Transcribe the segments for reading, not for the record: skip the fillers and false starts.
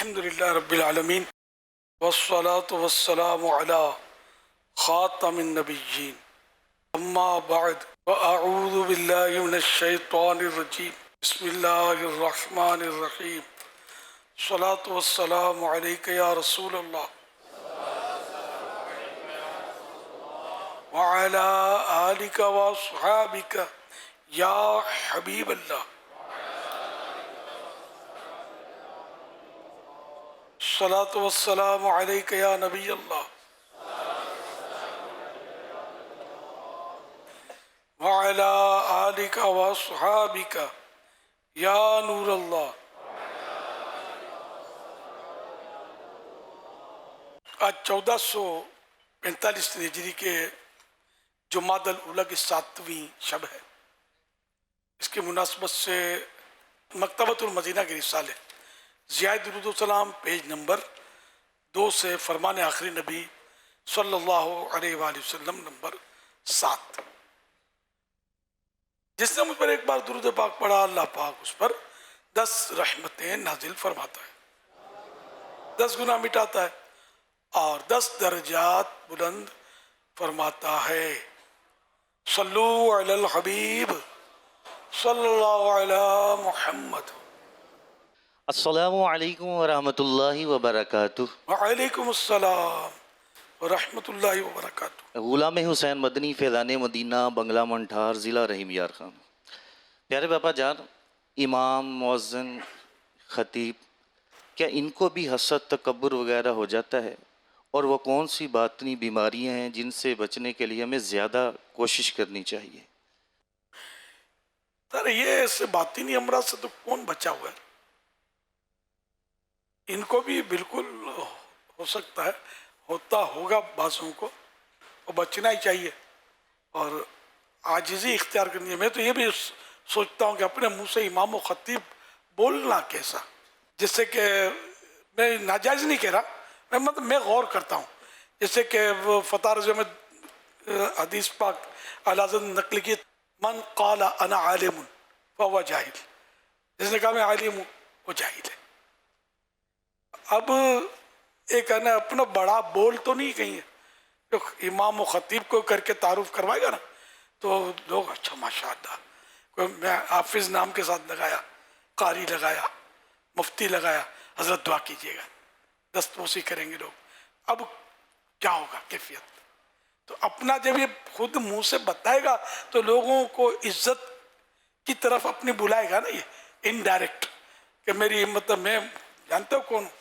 الحمد للہ رب العالمین والصلاة والسلام علی خاتم النبیین اما بعد فاعوذ باللہ من الشیطان الرجیم بسم اللہ الرحمن الرحیم الصلاة والسلام علیک یا رسول اللہ وعلی آلک واصحابک یا حبیب اللہ الصلاة والسلام علیک یا نبی اللہ وعلی آلک واصحابک یا نور اللہ۔ آج 1445 ہجری کے جمادی الاولیٰ کی 7ویں شب ہے۔ اس کی مناسبت سے مکتبۃ المدینہ کے رسالے ضیاء درود و سلام پیج نمبر 2 سے فرمان آخری نبی صلی اللہ علیہ وآلہ وسلم نمبر 7، جس نے مجھ پر ایک بار درود پاک پڑھا اللہ پاک اس پر 10 رحمتیں نازل فرماتا ہے، 10 گناہ مٹاتا ہے اور 10 درجات بلند فرماتا ہے۔ صلو علی الحبیب صلی اللہ علی محمد۔ السلام علیکم ورحمۃ اللہ وبرکاتہ۔ وعلیکم السلام ورحمۃ اللہ وبرکاتہ۔ غلام حسین مدنی فیضان مدینہ، بنگلہ منٹھار، ضلع رحیم یار خان۔ پیارے باپا جان، امام، مؤذن، خطیب، کیا ان کو بھی حسد، تکبر وغیرہ ہو جاتا ہے؟ اور وہ کون سی باطنی بیماریاں ہیں جن سے بچنے کے لیے ہمیں زیادہ کوشش کرنی چاہیے؟ سر یہ ایسے باطنی امراض سے تو کون بچا ہوا ہے؟ ان کو بھی بالکل ہو سکتا ہے، ہوتا ہوگا بعضوں کو، اور بچنا ہی چاہیے اور عاجزی اختیار کرنی ہے۔ میں تو یہ بھی سوچتا ہوں کہ اپنے منہ سے امام و خطیب بولنا کیسا، جس سے کہ میں ناجائز نہیں کہہ رہا، میں غور کرتا ہوں، جیسے کہ وہ فتح رضی میں حدیث پاک اعلیٰ حضرت نے نقل کی، من قال انا عالم فهو جاہل، جس نے کہا میں عالم ہوں وہ جاہل ہے۔ اب ایک ہے نا اپنا بڑا بول تو نہیں کہیں ہے، جو امام و خطیب کو کر کے تعارف کروائے گا نا تو لوگ اچھا ماشاء اللہ، کوئی میں حافظ نام کے ساتھ لگایا، قاری لگایا، مفتی لگایا، حضرت دعا کیجیے گا، دستبوسی کریں گے لوگ۔ اب کیا ہوگا کیفیت؟ تو اپنا جب یہ خود منہ سے بتائے گا تو لوگوں کو عزت کی طرف اپنی بلائے گا نا، یہ انڈائریکٹ کہ میری مطلب میں جانتے ہو کون ہوں۔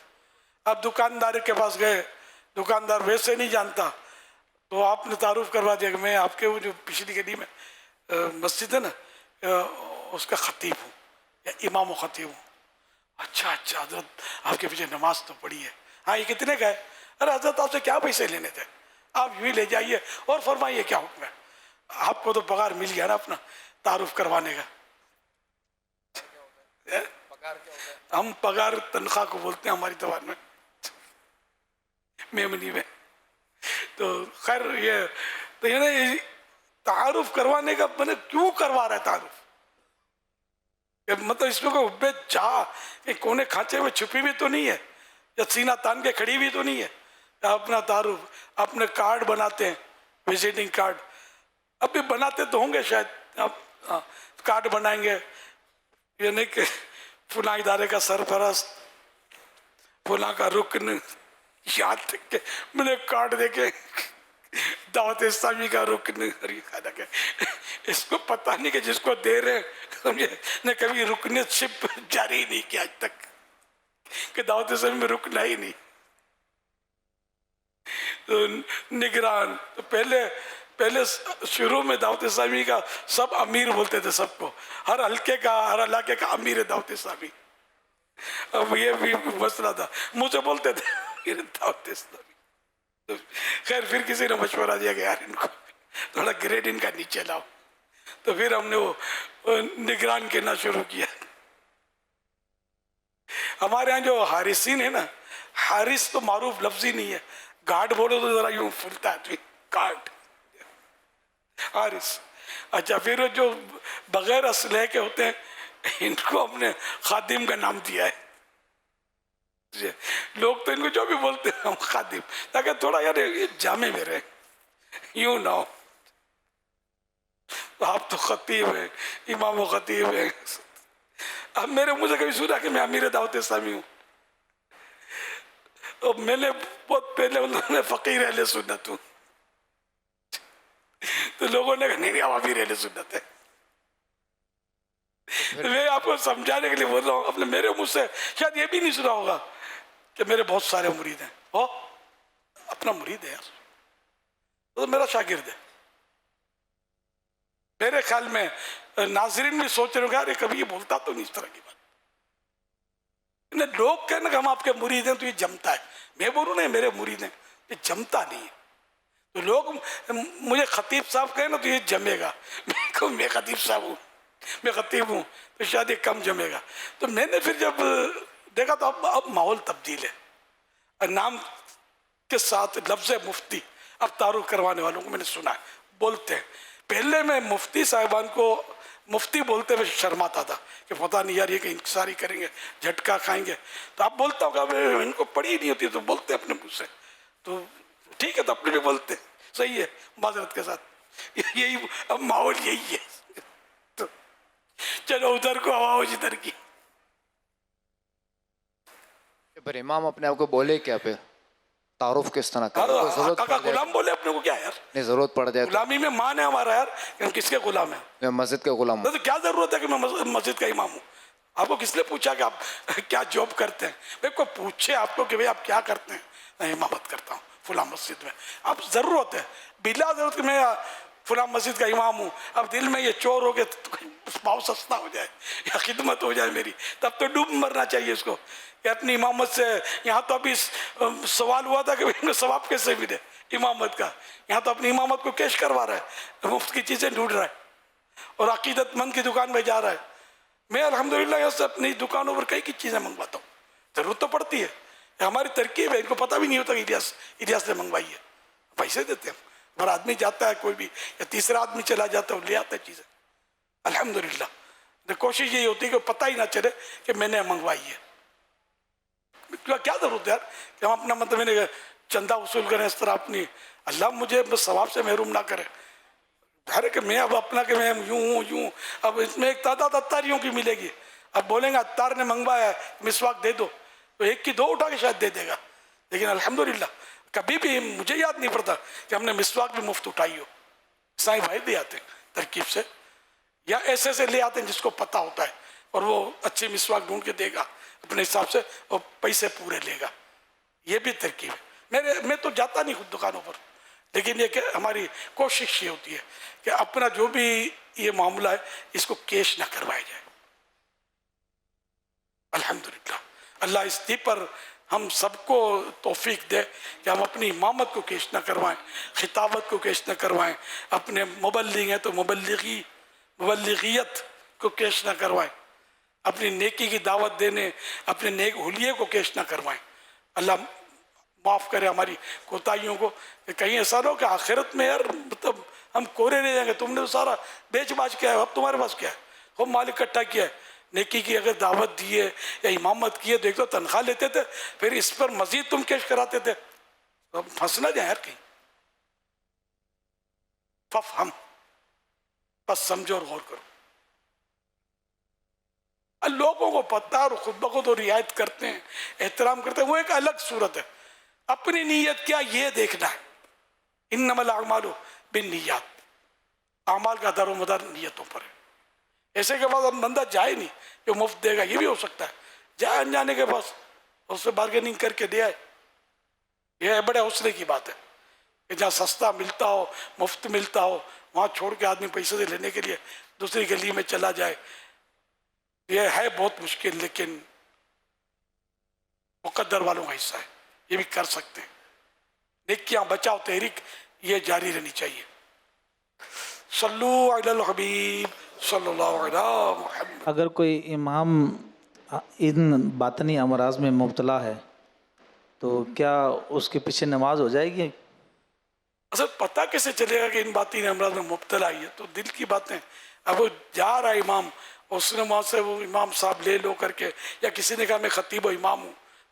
آپ دکاندار کے پاس گئے، دکاندار ویسے نہیں جانتا تو آپ نے تعارف کروا دیا کہ میں آپ کے وہ جو پچھلی گلی میں مسجد ہے نا اس کا خطیب ہوں یا امام و خطیب ہوں۔ اچھا حضرت آپ کے پیچھے نماز تو پڑھی ہے، ہاں یہ کتنے کا ہے؟ ارے حضرت آپ سے کیا پیسے لینے تھے، آپ یوں ہی لے جائیے اور فرمائیے کیا حکم ہے۔ آپ کو تو پگار مل گیا نا اپنا تعارف کروانے کا۔ ہم پگار تنخواہ کو بولتے ہیں ہماری زبان میں، میمنی میں۔ تو خیر یہ تو یہ تعارف کروانے کا میں نے کیوں کروا رہا ہے تعارف؟ مطلب اس میں کوئی حب چاہ کہ کونے کھانچے میں چھپی بھی تو نہیں ہے، یا سینہ تان کے کھڑی بھی تو نہیں ہے۔ اپنا تعارف، اپنے کارڈ بناتے ہیں، وزٹنگ کارڈ، اب بھی بناتے تو ہوں گے شاید، اب کارڈ بنائیں گے، یہ نہیں کہ فلاں ادارے کا سرپرست، فلاں کا رکن، یاد تک کہ میں نے کارڈ دے کے دعوت اسلامی کا رکن، اس کو پتہ نہیں کہ جس کو دے رہے سمجھے نے کبھی رکنیت شپ جاری نہیں کیا آج تک کہ دعوت اسلامی میں رکنا ہی نہیں۔ تو نگران، تو پہلے شروع میں دعوت اسلامی کا سب امیر بولتے تھے، سب کو، ہر حلقے کا، ہر علاقے کا امیر ہے دعوت اسلامی۔ اب یہ بھی مسئلہ تھا، مجھے بولتے تھے امیر دعوت اسلامی۔ خیر پھر کسی نے مشورہ دیا کہ یار ان کو تھوڑا گریڈ ان کا نیچے لاؤ، تو پھر ہم نے وہ نگران کہنا شروع کیا۔ ہمارے ہاں جو حارسین ہیں نا، حارس تو معروف لفظ ہی نہیں ہے، گارڈ بولو تو ذرا یوں پھلتا ہے، گارڈ، حارس۔ اچھا پھر جو بغیر اسلحے کے ہوتے ہیں ان کو ہم نے خادم کا نام دیا ہے۔ لوگ تو ان کو جو بھی بولتے ہیں ہم خادم، تاکہ تھوڑا یار یہ جامع میں رہے، یوں نہ ہو آپ تو خطیب ہیں، امام و خطیب ہیں. اب میرے منہ سے کبھی سنا کہ میں امیر دعوت اسلامی ہوں؟ اور میں نے بہت پہلے انہوں نے فقیر اہل سنت ہوں، تو لوگوں نے کہا نہیں آپ امیر اہل سنت ہے. میں آپ کو سمجھانے کے لیے بول رہا ہوں، اپنے میرے منہ سے شاید یہ بھی نہیں سنا ہوگا کہ میرے بہت سارے مرید ہیں. اپنا مرید ہے یار، تو میرا شاگرد ہے. میرے خیال میں ناظرین بھی سوچ رہے ہوں کہ کبھی یہ بولتا تو نہیں اس طرح کی بات. لوگ کہنا کہ ہم آپ کے مرید ہیں تو یہ جمتا ہے، میں بولوں نہیں میرے مرید ہیں، یہ جمتا نہیں ہے. تو لوگ مجھے خطیب صاحب کہیں نا تو یہ جمے گا، میں خطیب صاحب ہوں، میں خطیب ہوں، تو شاید یہ کم جمے گا. تو میں نے پھر جب دیکھا تو اب ماحول تبدیل ہے. نام کے ساتھ لفظ مفتی اب تعارف کروانے والوں کو میں نے سنا ہے بولتے ہیں. پہلے میں مفتی صاحبان کو مفتی بولتے ہوئے شرماتا تھا کہ پتہ نہیں یار یہ کہ انکساری کریں گے، جھٹکا کھائیں گے. تو اب بولتا ہوں کہ ان کو پڑھی نہیں ہوتی تو بولتے اپنے منہ سے، تو ٹھیک ہے تو اپنے بھی بولتے صحیح ہے معذرت کے ساتھ. یہی اب ماحول یہی ہے. تو چلو ادھر کو آواز ادھر کی. پر امام اپنے آپ کو بولے کیا پھر تعارف کس طرح کرے؟ کوئی ضرورت آقا کا پڑ جائے غلام بولے اپنے کو، کیا ہے یار نہیں ضرورت پڑ جائے تو غلامی میں مان ہے ہمارا یار کہ ہم کس کے غلام ہیں. میں مسجد کا غلام ہوں. تو کیا ضرورت ہے کہ میں مسجد کا امام ہوں؟ آپ کو کس نے پوچھا کہ آپ کیا جاب کرتے ہیں؟ میں کوئی پوچھے آپ کو کہ بھئی آپ کیا کرتے ہیں؟ میں امامت کرتا ہوں فلاں مسجد میں. اب ضرورت ہے بلا ضرورت کہ میں فلاں مسجد کا امام ہوں، اب دل میں یہ چور ہو کے بہت سستا ہو جائے یا خدمت ہو جائے میری، تب تو ڈوب مرنا چاہیے اس کو کہ اپنی امامت سے. یہاں تو ابھی سوال ہوا تھا کہ ان کو ثواب کیسے ملے امامت کا، یہاں تو اپنی امامت کو کیش کروا رہا ہے، مفت کی چیزیں ڈھونڈ رہا ہے اور عقیدت مند کی دکان میں جا رہا ہے. میں الحمدللہ یہاں سے اپنی دکانوں پر کئی چیزیں منگواتا ہوں، ضرورت تو پڑتی ہے، ہماری ترکیب ہے. ان کو پتہ بھی نہیں ہوتا کہ الیاس نے منگوائی ہے، پیسے دیتے ہیں. ہر آدمی جاتا ہے کوئی بھی یا تیسرا آدمی چلا جاتا ہے اور لے آتا ہے چیزیں. الحمدللہ کوشش یہی ہوتی ہے کہ پتہ ہی نہ چلے کہ میں نے منگوائی ہے. کیا ضرورت ہے یار کہ ہم اپنا مطلب چندہ وصول کریں اس طرح اپنی. اللہ مجھے بس ثواب سے محروم نہ کرے. ظاہر ہے کہ میں اب اپنا کہ میں یوں ہوں یوں، اب اس میں ایک تعداد اتاریوں کی ملے گی. اب بولیں گے اتار نے منگوایا ہے مسواک دے دو، تو ایک کی دو اٹھا کے شاید دے دے گا. لیکن الحمدللہ کبھی بھی مجھے یاد نہیں پڑتا کہ ہم نے مسواک بھی مفت اٹھائی ہو. سائیں بھائی دے آتے ہیں ترکیب سے یا ایسے سے لے آتے ہیں جس کو پتہ ہوتا ہے اور وہ اچھی مسواک ڈھونڈ کے دے گا اپنے حساب سے اور پیسے پورے لے گا. یہ بھی ترکیب ہے. میں تو جاتا نہیں خود دکانوں پر، لیکن یہ کہ ہماری کوشش یہ ہوتی ہے کہ اپنا جو بھی یہ معاملہ ہے اس کو کیش نہ کروایا جائے. الحمدللہ اللہ اس پر ہم سب کو توفیق دے کہ ہم اپنی امامت کو کیش نہ کروائیں، خطابت کو کیش نہ کروائیں، اپنے مبلغ ہیں تو مبلغیت کو کیش نہ کروائیں، اپنی نیکی کی دعوت دینے اپنے نیک حلیے کو کیش نہ کروائیں. اللہ معاف کرے ہماری کوتاہیوں کو کہ کہیں ایسا نہ ہو کہ آخرت میں یار مطلب ہم کورے رہ جائیں گے. تم نے تو سارا بیچ باچ کیا ہے، اب تمہارے پاس کیا ہے؟ خوب مال اکٹھا کیا ہے. نیکی کی اگر دعوت دی ہے یا امامت کی ہے تو ایک تو تنخواہ لیتے تھے، پھر اس پر مزید تم کیش کراتے تھے. اب پھنس نہ جائیں یار کہیں. ہم بس سمجھو اور غور کرو. لوگوں کو پتہ اور خود بخود اور رعایت کرتے ہیں، احترام کرتے ہیں، وہ ایک الگ صورت ہے. اپنی نیت کیا یہ دیکھنا ہے. انما الاعمال بالنیات، اعمال کا دار و مدار نیتوں پر ہے. ایسے کے بعد بندہ جائے نہیں جو مفت دے گا، یہ بھی ہو سکتا ہے جائے انجانے کے پاس اس سے بارگیننگ کر کے دے آئے. یہ بڑے حوصلے کی بات ہے کہ جہاں سستا ملتا ہو، مفت ملتا ہو، وہاں چھوڑ کے آدمی پیسے سے لینے کے لیے دوسری گلی میں چلا جائے. یہ ہے بہت مشکل، لیکن مقدر والوں کا حصہ ہے، یہ بھی کر سکتے ہیں. نیکیاں بچاؤ تحریک یہ جاری رہنی چاہیے. صلو علی الحبیب صلی اللہ علیہ محمد. اگر کوئی امام ان باطنی امراض میں مبتلا ہے تو کیا اس کے پیچھے نماز ہو جائے گی؟ اصل پتہ کیسے چلے گا کہ ان باطنی امراض میں مبتلا ہی ہے؟ تو دل کی باتیں. اب وہ جا رہا ہے امام، اس نے وہاں سے وہ امام صاحب لے لو کر کے، یا کسی نے کہا میں خطیب و امام ہوں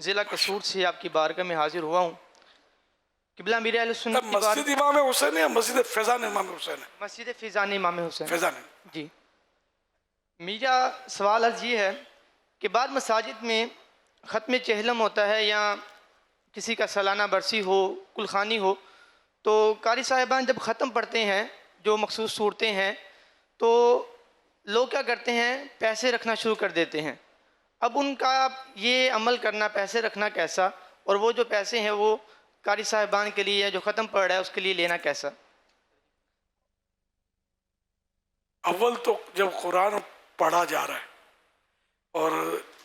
ضلع کسور سے آپ کی بارگاہ میں حاضر ہوا ہوں. قبلہ امیر اہل سنت کی مسجد امام حسین ہے، مسجد فیضان امام حسین ہے؟ مسجد فیضان امام حسین. فیضان ہے. جی، میرا سوال عرض یہ ہے کہ بعض مساجد میں ختم چہلم ہوتا ہے یا کسی کا سالانہ برسی ہو، کلخانی ہو، تو قاری صاحبان جب ختم پڑھتے ہیں جو مخصوص صورتیں ہیں تو لوگ کیا کرتے ہیں، پیسے رکھنا شروع کر دیتے ہیں. اب ان کا یہ عمل کرنا، پیسے رکھنا کیسا، اور وہ جو پیسے ہیں وہ قاری صاحبان کے لیے جو ختم پڑھ رہا ہے اس کے لیے لینا کیسا؟ اول تو جب قرآن پڑھا جا رہا ہے اور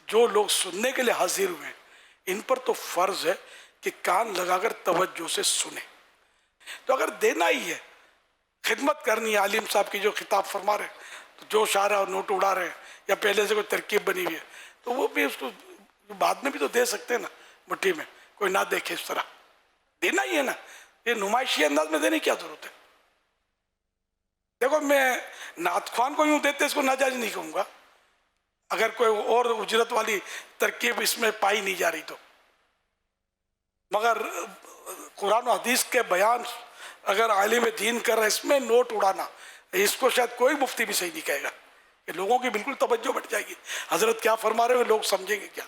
جو لوگ سننے کے لیے حاضر ہوئے ہیں ان پر تو فرض ہے کہ کان لگا کر توجہ سے سنیں. تو اگر دینا ہی ہے، خدمت کرنی ہے، عالم صاحب کی جو خطاب فرما رہے ہیں، تو جوش آ رہا ہے اور نوٹ اڑا رہے ہیں یا پہلے سے کوئی ترکیب بنی ہوئی ہے تو وہ بھی اس کو بعد میں بھی تو دے سکتے ہیں نا، مٹھی میں کوئی نہ دیکھے. اس طرح دینا ہی ہے نا، یہ نمائشی انداز میں دینے کی کیا ضرورت ہے؟ دیکھو میں نعت خوان کو یوں دیتے اس کو ناجائز نہیں کہوں گا اگر کوئی اور اجرت والی ترکیب اس میں پائی نہیں جا رہی تو، مگر قرآن و حدیث کے بیان اگر عالم دین کر رہا ہے اس میں نوٹ اڑانا، اس کو شاید کوئی مفتی بھی صحیح نہیں کہے گا. کہ لوگوں کی بالکل توجہ بٹ جائے گی، حضرت کیا فرما رہے ہیں لوگ سمجھیں گے کیا.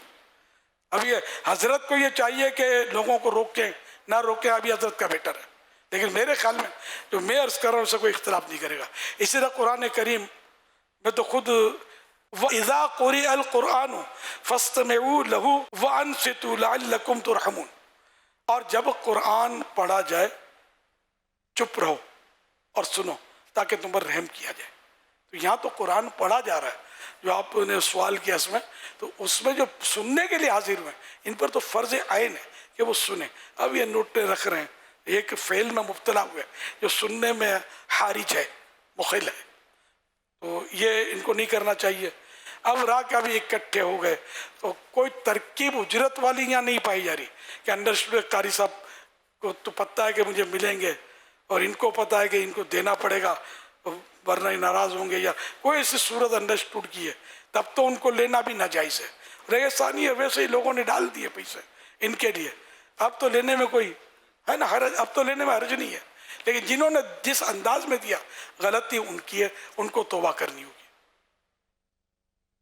اب یہ حضرت کو یہ چاہیے کہ لوگوں کو روکیں نہ روکیں، ابھی حضرت کا بیٹر ہے. لیکن میرے خیال میں جو میں عرض کر رہا ہوں اسے کوئی اختلاف نہیں کرے گا. اسی طرح قرآن کریم میں تو خود وَإِذَا قُرِئَ الْقُرْآنُ فَاسْتَمِعُوا لَهُ وَأَنصِتُوا لَعَلَّكُمْ تُرْحَمُونَ. اور جب قرآن پڑھا جائے چپ رہو اور سنو تاکہ تم پر رحم کیا جائے. تو یہاں تو قرآن پڑھا جا رہا ہے، جو آپ نے سوال کیا اس میں، تو اس میں جو سننے کے لیے حاضر ہوئے ان پر تو فرض عین ہے کہ وہ سنیں. اب یہ نوٹیں رکھ رہے ہیں، ایک فعل میں مبتلا ہوئے جو سننے میں حارج ہے، مخل ہے، تو یہ ان کو نہیں کرنا چاہیے. اب رہا کہ ابھی اکٹھے ہو گئے تو کوئی ترکیب اجرت والی یہاں نہیں پائی جا رہی کہ انڈرسٹوڈ قاری صاحب کو تو پتہ ہے کہ مجھے ملیں گے اور ان کو پتہ ہے کہ ان کو دینا پڑے گا ورنہ ناراض ہوں گے، یا کوئی ایسی صورت انڈرسٹوڈ کی ہے تب تو ان کو لینا بھی ناجائز ہے. رہے ثانی ہے ویسے ہی لوگوں نے ڈال دیے پیسے ان کے لیے، اب تو لینے میں کوئی ہے نا حرج، اب تو لینے میں حرج نہیں ہے. لیکن جنہوں نے جس انداز میں دیا غلطی ان کی ہے، ان کو توبہ کرنی ہوگی.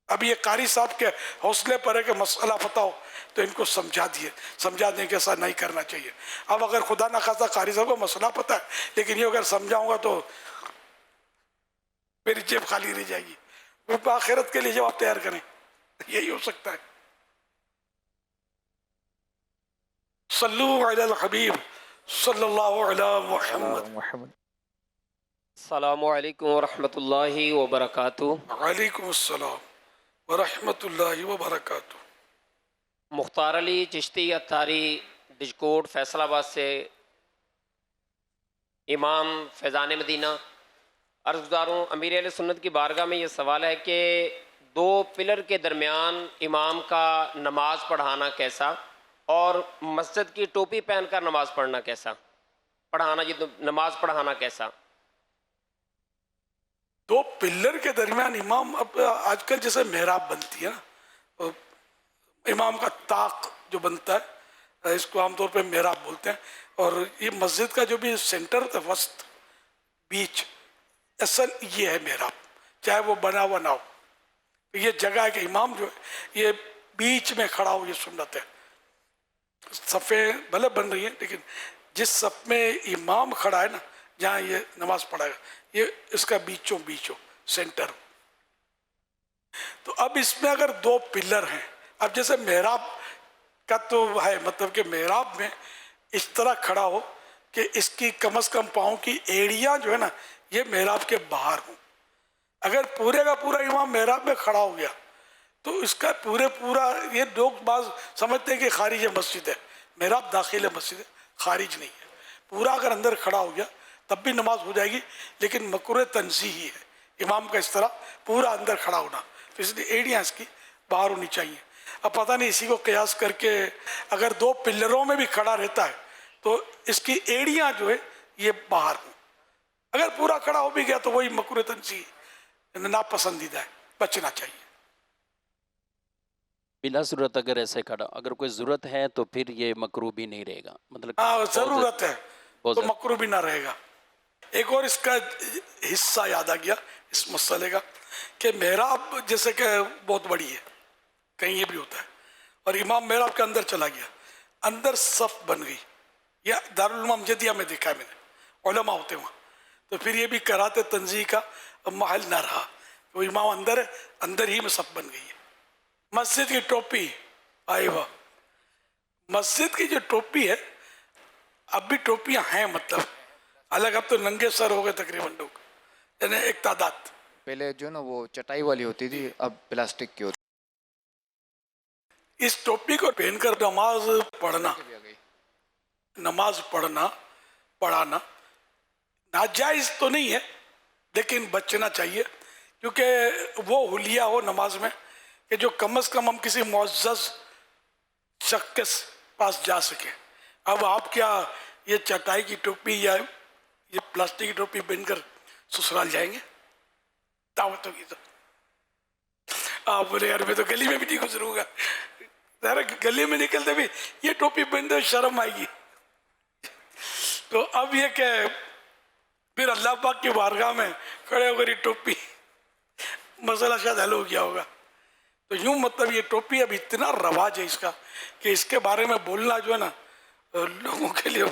اب یہ قاری صاحب کے حوصلے پر ہے کہ مسئلہ پتہ ہو تو ان کو سمجھا دیں کہ ایسا نہیں کرنا چاہیے. اب اگر خدا نہ خواستہ قاری صاحب کو مسئلہ پتہ ہے لیکن یہ اگر سمجھاؤں گا تو میری جیب خالی رہ جائے گی، وہ آخرت کے لیے جواب تیار کریں، یہی ہو سکتا ہے. صلو علی الحبیب صلی اللہ علی محمد. السلام علیکم ورحمۃ اللہ وبرکاتہ. وعلیکم السلام ورحمۃ اللہ وبرکاتہ. مختار علی چشتی اتاری ڈجکوٹ فیصل آباد سے امام فیضان مدینہ. عرض گزار ہوں، امیر اہل سنت کی بارگاہ میں یہ سوال ہے کہ دو پلر کے درمیان امام کا نماز پڑھانا کیسا، اور مسجد کی ٹوپی پہن کر نماز پڑھنا کیسا، نماز پڑھانا کیسا؟ دو پلر کے درمیان امام، اب آج کل جیسے محراب بنتی ہے نا، امام کا طاق جو بنتا ہے اس کو عام طور پہ محراب بولتے ہیں. اور یہ مسجد کا جو بھی سینٹر ہوتا ہے، وسط بیچ، اصل یہ ہے محراب، چاہے وہ بنا ہوا نہ ہو. یہ جگہ ہے کہ امام جو ہے یہ بیچ میں کھڑا ہو، یہ سنت ہے. صفیں بھلے بن رہی ہیں لیکن جس صف میں امام کھڑا ہے نا، جہاں یہ نماز پڑھائے گا، یہ اس کا بیچوں بیچ ہو، سینٹر ہو. تو اب اس میں اگر دو پلر ہیں، اب جیسے محراب کا تو ہے مطلب کہ محراب میں اس طرح کھڑا ہو کہ اس کی کم از کم پاؤں کی ایڑیاں جو ہے نا یہ محراب کے باہر ہوں. اگر پورے کا پورا امام محراب میں کھڑا ہو گیا تو اس کا پورا یہ لوگ بعض سمجھتے ہیں کہ خارج مسجد ہے، محراب داخل مسجد ہے، خارج نہیں ہے. پورا اگر اندر کھڑا ہو گیا تب بھی نماز ہو جائے گی، لیکن مکروہ تنزیہی ہے امام کا اس طرح پورا اندر کھڑا ہونا، تو اس لیے ایڑیاں اس کی باہر ہونی چاہیے. اب پتہ نہیں اسی کو قیاس کر کے اگر دو پلروں میں بھی کھڑا رہتا ہے تو اس کی ایڑیاں جو ہے یہ باہر ہوں. اگر پورا کھڑا ہو بھی گیا تو وہی مکروہ تنزیہی، ناپسندیدہ ہے، بچنا چاہیے. بلا ضرورت اگر ایسے کھڑا، اگر کوئی ضرورت ہے تو پھر یہ مکروہ بھی نہیں رہے گا، مطلب ہاں بہت ضرورت ہے بہت تو زیادہ۔ مکروہ بھی نہ رہے گا۔ ایک اور اس کا حصہ یاد آ گیا اس مسئلے کا کہ محراب جیسے کہ بہت بڑی ہے، کہیں یہ بھی ہوتا ہے، اور امام محراب کے اندر چلا گیا، اندر صف بن گئی، یہ دارالعلوم جدیہ میں دیکھا ہے میں نے، علماء ہوتے وہاں، تو پھر یہ بھی کرات تنزیہ کا محل نہ رہا، وہ امام اندر ہے، اندر ہی میں صف بن گئی ہے۔ مسجد کی ٹوپی، آئے واہ، مسجد کی جو ٹوپی ہے، اب بھی ٹوپیاں ہیں، مطلب الگ، اب تو ننگے سر ہو گئے تقریباً لوگ، یعنی ایک تعداد۔ پہلے جو نا وہ چٹائی والی ہوتی تھی، اب پلاسٹک کی ہوتی اس ٹوپی کو پہن کر نماز پڑھنا، نماز پڑھانا ناجائز تو نہیں ہے، لیکن بچنا چاہیے، کیونکہ وہ حلیہ ہو نماز میں کہ جو کم از کم ہم کسی معزز شخص کے پاس جا سکیں۔ اب آپ کیا یہ چٹائی کی ٹوپی یا یہ پلاسٹک کی ٹوپی پہن کر سسرال جائیں گے دعوتوں کی؟ تو آپ بولے یار میں تو گلی میں بھی نہیں گزروں گا، ذرا گلی میں نکلتے بھی یہ ٹوپی پہنتے شرم آئے گی۔ تو اب یہ کہ پھر اللہ پاک کی بارگاہ میں کھڑے ہو کر یہ ٹوپی، مسئلہ شاید حل ہو گیا ہوگا۔ تو یوں مطلب یہ ٹوپی اب اتنا رواج ہے اس کا کہ اس کے بارے میں بولنا جو ہے نا لوگوں کے لیے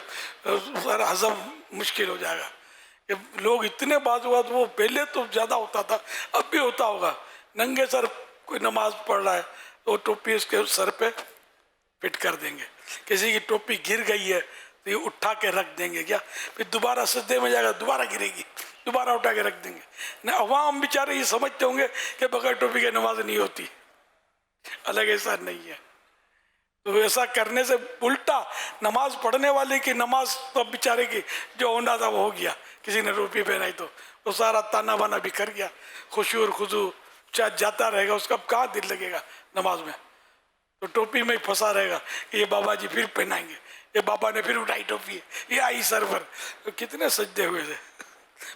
ذرا ہضم مشکل ہو جائے گا، کہ لوگ اتنے بعض اوقات، وہ پہلے تو زیادہ ہوتا تھا، اب بھی ہوتا ہوگا، ننگے سر کوئی نماز پڑھ رہا ہے تو ٹوپی اس کے سر پہ فٹ کر دیں گے، کسی کی ٹوپی گر گئی ہے تو یہ اٹھا کے رکھ دیں گے، کیا پھر دوبارہ سجدے میں جائے گا دوبارہ گرے گی، دوبارہ اٹھا کے رکھ دیں گے۔ نہ عوام بیچارے یہ سمجھتے ہوں گے کہ بغیر ٹوپی کے نماز نہیں ہوتی، الگ ایسا نہیں ہے۔ تو ایسا کرنے سے الٹا نماز پڑھنے والے کی نماز تو بیچارے کی جو ہونا تھا وہ ہو گیا، کسی نے ٹوپی پہنائی تو وہ سارا تانا بانا بکھر گیا، خشوع اور خضوع چاہے جاتا رہے گا، اس کا کہاں دل لگے گا نماز میں؟ تو ٹوپی میں ہی پھنسا رہے گا کہ یہ بابا جی پھر پہنائیں گے، یہ بابا نے پھر اٹھائی ٹوپی، یہ آئی سر پر۔ تو کتنے سجدے ہوئے تھے،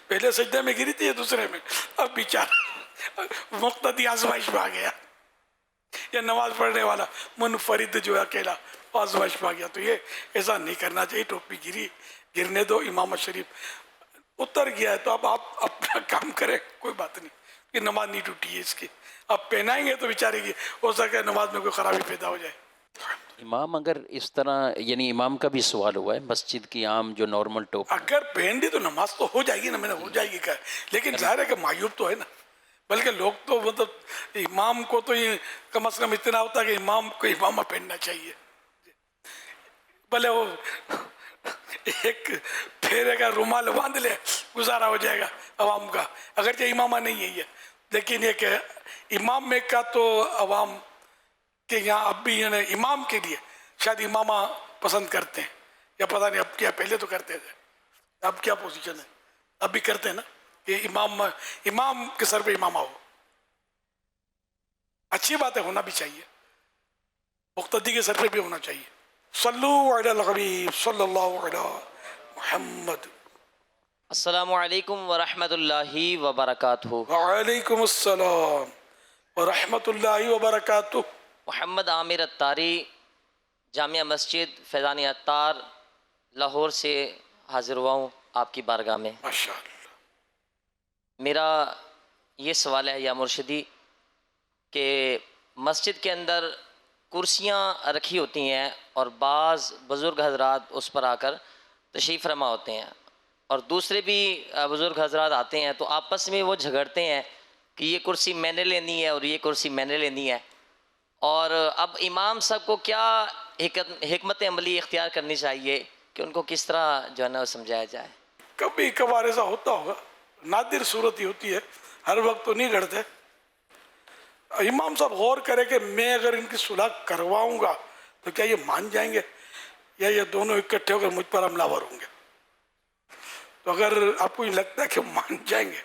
پہلے سجدے میں گری تھی یہ دوسرے میں، اب بیچارہ مقتدی آزمائش میں آ گیا، یا نماز پڑھنے والا منفرد جو ہے اکیلا آزمائش میں آ گیا۔ تو یہ ایسا نہیں کرنا چاہیے، ٹوپی گرنے دو، امام شریف اتر گیا ہے تو اب آپ اپنا کام کریں، کوئی بات نہیں، کہ نماز نہیں ٹوٹی ہے اس کی، آپ پہنائیں گے تو بیچارے کی ہو سکتا ہے نماز میں کوئی خرابی پیدا ہو جائے۔ امام اگر اس طرح، یعنی امام کا بھی سوال ہوا ہے، مسجد کی عام جو نارمل ٹوپ، اگر پہن دی تو نماز تو ہو جائے گی نا، میں نے ہو جائے گی کہا، لیکن ظاہر ہے کہ معیوب تو ہے نا، بلکہ لوگ تو مطلب امام کو تو یہ کم از کم اتنا ہوتا ہے کہ امام کو امامہ پہننا چاہیے، بھلے وہ ایک پھیرے کا رومال باندھ لے گزارا ہو جائے گا عوام کا، اگرچہ امامہ نہیں ہے یہ، لیکن یہ کہ امام میں کا تو عوام کے یہاں اب بھی یعنی امام کے لیے شاید امامہ پسند کرتے ہیں، یا پتہ نہیں اب کیا، پہلے تو کرتے تھے، اب کیا پوزیشن ہے، اب بھی کرتے ہیں نا کہ امام کے سر پہ امامہ ہو، اچھی بات ہے، ہونا بھی چاہیے، مقتدی کے سر پہ بھی ہونا چاہیے۔ صلو علی الحبیب صلی اللہ علی محمد۔ السلام علیکم ورحمۃ اللہ وبرکاتہ۔ وعلیکم السلام ورحمۃ اللہ وبرکاتہ۔ محمد عامر اتاری، جامعہ مسجد فیضان عطار، لاہور سے حاضر ہوا ہوں آپ کی بارگاہ میں۔ ماشاء اللہ۔ میرا یہ سوال ہے یا مرشدی کہ مسجد کے اندر کرسیاں رکھی ہوتی ہیں اور بعض بزرگ حضرات اس پر آ کر تشریف فرما ہوتے ہیں، اور دوسرے بھی بزرگ حضرات آتے ہیں تو آپس میں وہ جھگڑتے ہیں کہ یہ کرسی میں نے لینی ہے اور یہ کرسی میں نے لینی ہے، اور اب امام صاحب کو کیا حکمت عملی اختیار کرنی چاہیے کہ ان کو کس طرح جو ہے نا سمجھایا جائے؟ کبھی کبھار ایسا ہوتا ہوگا، نادر صورت ہی ہوتی ہے، ہر وقت تو نہیں لڑتے۔ امام صاحب غور کرے کہ میں اگر ان کی صلح کرواؤں گا تو کیا یہ مان جائیں گے، یا یہ دونوں اکٹھے ہو کر مجھ پر حملہ آور ہوں گے؟ تو اگر آپ کو یہ لگتا ہے کہ مان جائیں گے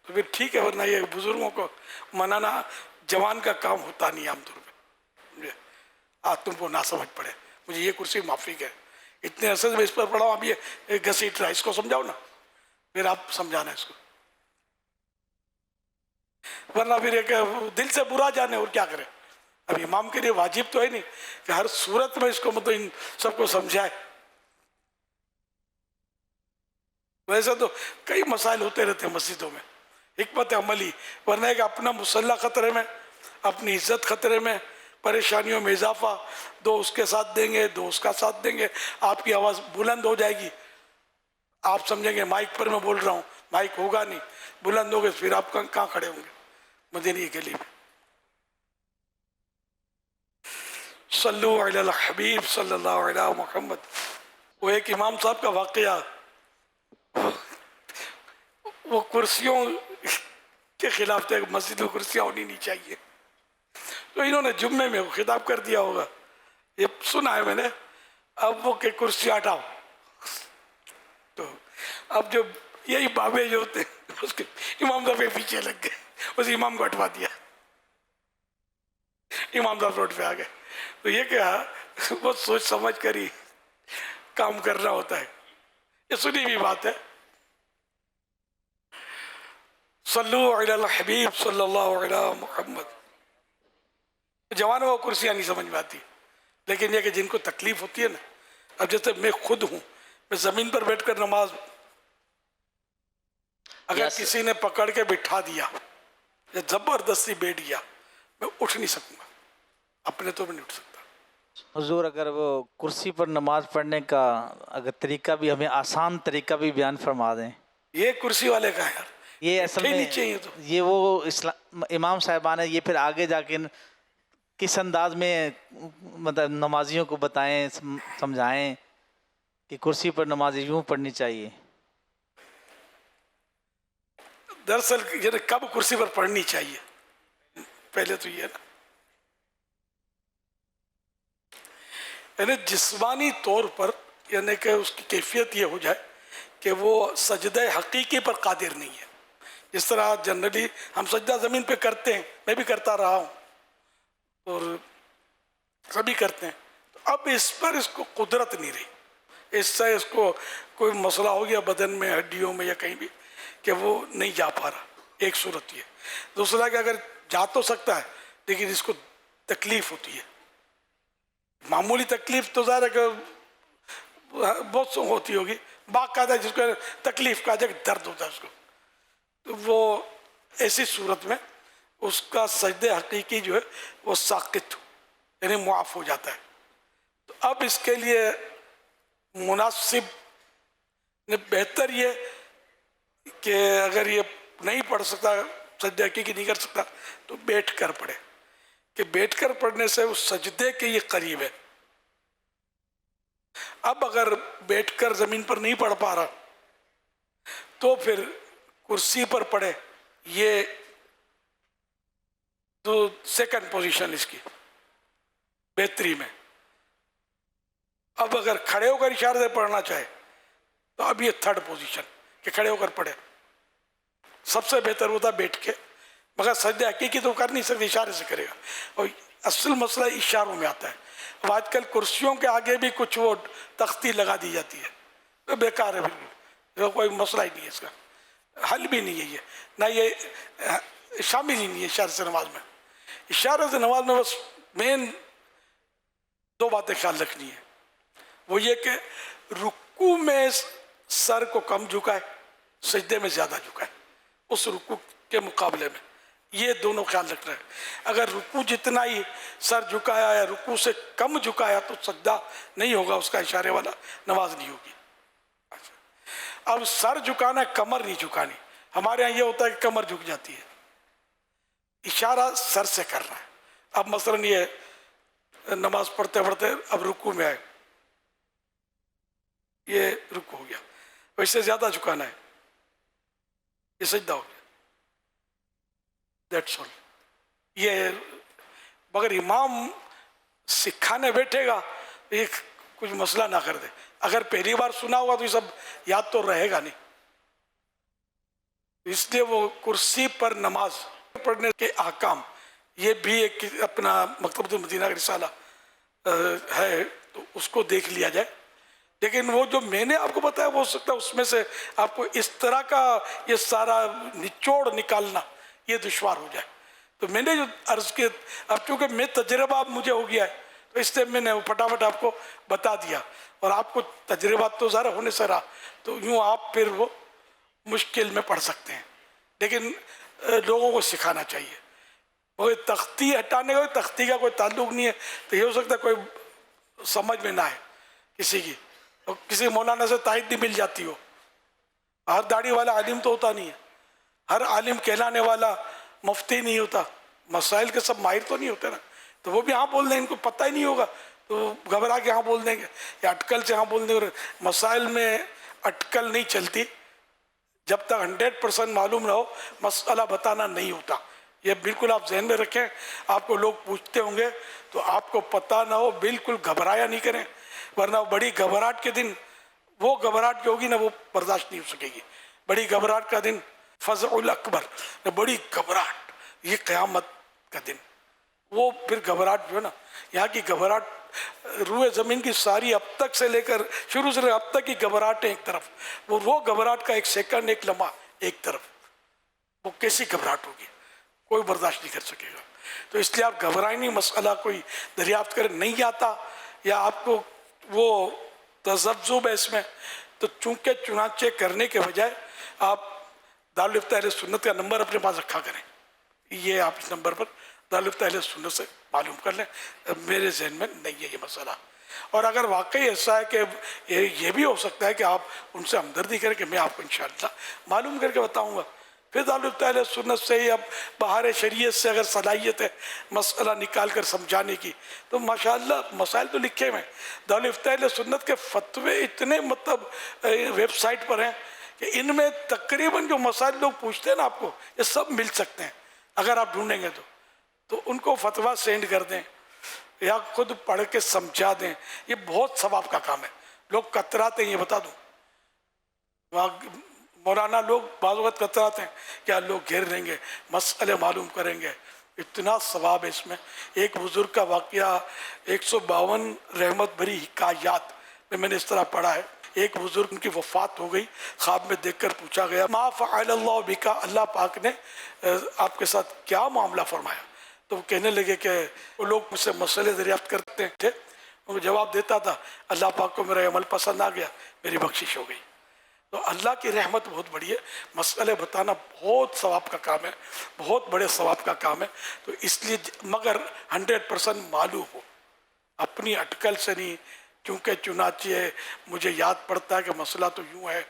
تو پھر ٹھیک ہے، ورنہ یہ بزرگوں کو منانا جوان کا کام ہوتا نہیں عام طور پہ، آج تم کو نہ سمجھ پڑے، مجھے یہ کرسی معافی ہے، اتنے عرصے سے میں اس پر پڑھا ہوں، اب یہ گھسیٹ رہا ہے، اس کو سمجھاؤ نا، پھر آپ سمجھانا اس کو، ورنہ پھر ایک دل سے برا جانے اور کیا کرے، اب امام کے لیے واجب تو ہے نہیں کہ ہر صورت میں اس کو مطلب ان سب کو سمجھائے. ویسے تو کئی مسائل ہوتے رہتے ہیں مسجدوں میں, حکمت عملی, ورنہ کہ اپنا مسلح خطرے میں, اپنی عزت خطرے میں, پریشانیوں میں اضافہ, دو اس کے ساتھ دیں گے, دو اس کا ساتھ دیں گے, آپ کی آواز بلند ہو جائے گی, آپ سمجھیں گے مائک پر میں بول رہا ہوں, مائک ہوگا نہیں, بلند ہو گئے, پھر آپ کہاں کھڑے ہوں گے مدینہ گلی میں. صلو علی الحبیب صلی اللہ علیہ محمد. وہ ایک امام صاحب کا واقعہ, وہ کرسیوں کے خلاف تھے, مسجد میں کرسیاں ہونی نہیں چاہیے, تو انہوں نے جمعے میں خطاب کر دیا ہوگا, یہ سنا ہے میں نے, اب وہ کہ کرسی ہٹاؤ, تو اب جو یہی بابے جو ہوتے ہیں اس کے امام صاحب کے پیچھے لگ گئے, اس امام کو ہٹوا دیا, امام صاحب روڈ پہ آ گئے. تو یہ کیا بہت سوچ سمجھ کر ہی کام کرنا ہوتا ہے, یہ سنی ہوئی بات ہے. صلو علی الحبیب صلی اللہ علیہ محمد. جوانوں کو کرسیاں نہیں سمجھ میں آتی, لیکن یہ کہ جن کو تکلیف ہوتی ہے نا, اب جیسے میں خود ہوں, میں زمین پر بیٹھ کر نماز, اگر کسی نے پکڑ کے بٹھا دیا یا زبردستی بیٹھ گیا, میں اٹھ نہیں سکوں گا, اپنے تو میں نہیں اٹھ سکتا. حضور اگر وہ کرسی پر نماز پڑھنے کا اگر طریقہ بھی, ہمیں آسان طریقہ بھی بیان فرما دیں. یہ کرسی والے کا ہے یار, یہ اصل میں نہیں چاہیے تو یہ وہ امام صاحبان ہے, یہ پھر آگے جا کے کس انداز میں مطلب نمازیوں کو بتائیں, سمجھائیں کہ کرسی پر نماز یوں پڑھنی چاہیے. دراصل یعنی کب کرسی پر پڑھنی چاہیے, پہلے تو یہ ہے نا, یعنی جسمانی طور پر, یعنی کہ اس کی کیفیت یہ ہو جائے کہ وہ سجدہ حقیقی پر قادر نہیں ہے. جس طرح جنرلی ہم سجدہ زمین پہ کرتے ہیں, میں بھی کرتا رہا ہوں اور سبھی کرتے ہیں, تو اب اس پر اس کو قدرت نہیں رہی, اس سے اس کو کوئی مسئلہ ہو گیا بدن میں, ہڈیوں میں یا کہیں بھی, کہ وہ نہیں جا پا رہا. ایک صورت یہ. دوسرا کہ اگر جا تو سکتا ہے لیکن اس کو تکلیف ہوتی ہے, معمولی تکلیف تو ظاہر ہے کہ بہت ہوتی ہوگی, باقاعدہ جس کو تکلیف کا درد ہوتا ہے اس کو, تو وہ ایسی صورت میں اس کا سجدہ حقیقی جو ہے وہ ساقط یعنی معاف ہو جاتا ہے. تو اب اس کے لیے مناسب بہتر یہ کہ اگر یہ نہیں پڑھ سکتا, سجدہ حقیقی نہیں کر سکتا, تو بیٹھ کر پڑھے, کہ بیٹھ کر پڑھنے سے اس سجدے کے یہ قریب ہے. اب اگر بیٹھ کر زمین پر نہیں پڑھ پا رہا تو پھر کرسی پر پڑھے, یہ تو سیکنڈ پوزیشن اس کی بہتری میں. اب اگر کھڑے ہو کر اشارے سے پڑھنا چاہے تو اب یہ تھرڈ پوزیشن کہ کھڑے ہو کر پڑھے. سب سے بہتر ہوتا بیٹھ کے, مگر سجدہ حقیقی تو کر نہیں سکتے, اشارے سے کرے گا. اور اصل مسئلہ اشاروں میں آتا ہے. اب آج کل کرسیوں کے آگے بھی کچھ وہ تختی لگا دی جاتی ہے, تو بیکار ہے, بالکل کوئی مسئلہ ہی نہیں ہے, اس کا حل بھی نہیں ہے یہ, نہ یہ شامل ہی نہیں ہے اشارے سے نماز میں. اشارے سے نماز میں بس مین دو باتیں خیال رکھنی ہے, وہ یہ کہ رکوع میں سر کو کم جھکائے, سجدے میں زیادہ جھکائے اس رکوع کے مقابلے میں, یہ دونوں خیال رکھنا ہے. اگر رکوع جتنا ہی سر جھکایا یا رکوع سے کم جھکایا تو سجدہ نہیں ہوگا, اس کا اشارے والا نماز نہیں ہوگی. اب سر جھکانا ہے, کمر نہیں جھکانی. ہمارے ہاں یہ ہوتا ہے کہ کمر جھک جاتی ہے, اشارہ سر سے کرنا ہے. اب مثلاً یہ نماز پڑھتے پڑھتے اب رکوع میں آئے, یہ رکوع ہو گیا, ویسے زیادہ جھکانا ہے, یہ سجدہ ہو گیا. That's all. یہ مگر امام سکھانے بیٹھے گا یہ کچھ مسئلہ نہ کر دے. اگر پہلی بار سنا ہوا تو یہ سب یاد تو رہے گا نہیں. اس لیے وہ کرسی پر نماز پڑھنے کے احکام, یہ بھی ایک اپنا مکتبۃ المدینہ کا رسالہ ہے, تو اس کو دیکھ لیا جائے. لیکن وہ جو میں نے آپ کو بتایا وہ ہو سکتا ہے اس میں سے آپ کو اس طرح کا یہ سارا نچوڑ نکالنا یہ دشوار ہو جائے. تو میں نے جو عرض کی، اب چونکہ میں تجربہ اب مجھے ہو گیا ہے تو اس لیے میں نے فٹافٹ آپ کو بتا دیا، اور آپ کو تجربہ تو ذرا ہونے سے رہا، تو یوں آپ پھر وہ مشکل میں پڑ سکتے ہیں، لیکن لوگوں کو سکھانا چاہیے۔ وہ تختی ہٹانے کا، تختی کا کوئی تعلق نہیں ہے، تو یہ ہو سکتا ہے کوئی سمجھ میں نہ آئے کسی کی، اور کسی مولانا سے تائید نہیں مل جاتی ہو۔ ہر داڑھی والا عالم تو ہوتا نہیں ہے، ہر عالم کہلانے والا مفتی نہیں ہوتا، مسائل کے سب ماہر تو نہیں ہوتے نا، تو وہ بھی ہاں بول دیں، ان کو پتہ ہی نہیں ہوگا تو گھبرا کے ہاں بول دیں گے، یا اٹکل سے ہاں بول دیں گے۔ مسائل میں اٹکل نہیں چلتی، جب تک 100% معلوم نہ ہو مسئلہ بتانا نہیں ہوتا، یہ بالکل آپ ذہن میں رکھیں۔ آپ کو لوگ پوچھتے ہوں گے تو آپ کو پتہ نہ ہو بالکل گھبرایا نہیں کریں، ورنہ بڑی گھبراہٹ کے دن، وہ گھبراہٹ جو ہوگی نا وہ برداشت نہیں ہو سکے گی۔ بڑی گھبراہٹ کا دن فزع الاکبر، بڑی گھبراہٹ، یہ قیامت کا دن، وہ پھر گھبراہٹ جو ہے نا، یہاں کی گھبراہٹ روئے زمین کی ساری اب تک سے لے کر شروع سے اب تک کی گھبراہٹیں ایک طرف، وہ گھبراہٹ کا ایک سیکنڈ، ایک لمحہ ایک طرف، وہ کیسی گھبراہٹ ہوگی، کوئی برداشت نہیں کر سکے گا۔ تو اس لیے آپ گھبرائیں نہیں، مسئلہ کوئی دریافت کرے نہیں آتا یا آپ کو وہ تذبذب ہے اس میں، تو چونکہ چنانچہ کرنے کے بجائے آپ دارالفتہ اہل سنت کا نمبر اپنے پاس رکھا کریں، یہ آپ اس نمبر پر دارالفتہ اہل سنت سے معلوم کر لیں، میرے ذہن میں نہیں ہے یہ مسئلہ۔ اور اگر واقعی ایسا ہے کہ یہ بھی ہو سکتا ہے کہ آپ ان سے ہمدردی کریں کہ میں آپ کو انشاءاللہ معلوم کر کے بتاؤں گا، پھر دارالفتہ اہل سنت سے ہی اب بہار شریعت سے اگر صلاحیت ہے مسئلہ نکال کر سمجھانے کی تو ماشاءاللہ مسائل تو لکھے ہوئے ہیں۔ دارالفتہ اہل سنت کے فتوے اتنے مطلب ویب سائٹ پر ہیں کہ ان میں تقریباً جو مسائل لوگ پوچھتے ہیں نا آپ کو، یہ سب مل سکتے ہیں اگر آپ ڈھونڈیں گے تو ان کو فتویٰ سینڈ کر دیں یا خود پڑھ کے سمجھا دیں، یہ بہت ثواب کا کام ہے۔ لوگ کتراتے ہیں، یہ بتا دوں، مولانا لوگ بعض وقت کتراتے ہیں کیا لوگ گھیر لیں گے، مسئلے معلوم کریں گے، اتنا ثواب ہے اس میں۔ ایک بزرگ کا واقعہ 152 رحمت بھری حکایات میں نے اس طرح پڑھا ہے۔ ایک بزرگ ان کی وفات ہو گئی، خواب میں دیکھ کر پوچھا گیا ما فعل اللہ بکا، اللہ پاک نے آپ کے ساتھ کیا معاملہ فرمایا؟ تو وہ کہنے لگے کہ وہ لوگ مجھ سے مسئلے دریافت کرتے تھے، وہ جواب دیتا تھا اللہ پاک کو میرا عمل پسند آ گیا، میری بخشش ہو گئی۔ تو اللہ کی رحمت بہت بڑی ہے، مسئلے بتانا بہت ثواب کا کام ہے، بہت بڑے ثواب کا کام ہے۔ تو اس لیے مگر 100% معلوم ہو، اپنی اٹکل سے نہیں، کیونکہ چنانچہ مجھے یاد پڑتا ہے کہ مسئلہ تو یوں ہے،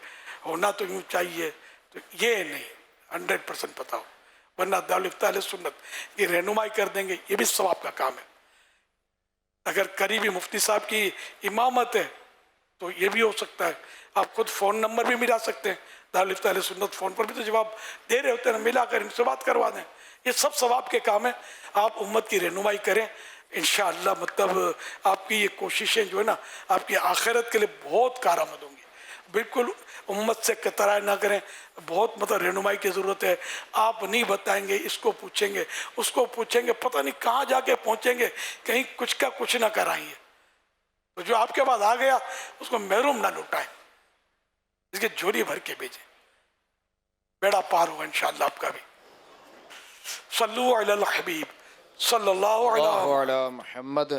ہونا تو یوں چاہیے، تو یہ نہیں 100% پتہ ہو، ورنہ دارالفتہ اہل سنت یہ رہنمائی کر دیں گے، یہ بھی ثواب کا کام ہے۔ اگر قریبی مفتی صاحب کی امامت ہے تو یہ بھی ہو سکتا ہے، آپ خود فون نمبر بھی ملا سکتے ہیں، دارالفتہ اہل سنت فون پر بھی تو جواب دے رہے ہوتے ہیں، ملا کر ان سے بات کروا دیں، یہ سب ثواب کے کام ہیں۔ آپ امت کی رہنمائی کریں انشاءاللہ، مطلب آپ کی یہ کوششیں جو ہے نا آپ کی آخرت کے لیے بہت کارآمد ہوں گی۔ بالکل امت سے کترائے نہ کریں، بہت مطلب رہنمائی کی ضرورت ہے۔ آپ نہیں بتائیں گے، اس کو پوچھیں گے، اس کو پوچھیں گے، پتہ نہیں کہاں جا کے پہنچیں گے، کہیں کچھ کا کچھ نہ کرائیں گے۔ تو جو آپ کے پاس آ گیا اس کو محروم نہ لوٹائیں، اس کی جھولی بھر کے بھیجیں، بیڑا پار ہوگا انشاءاللہ آپ کا بھی۔ صلو علی الحبیب صلی اللہ علیہ علی محمد۔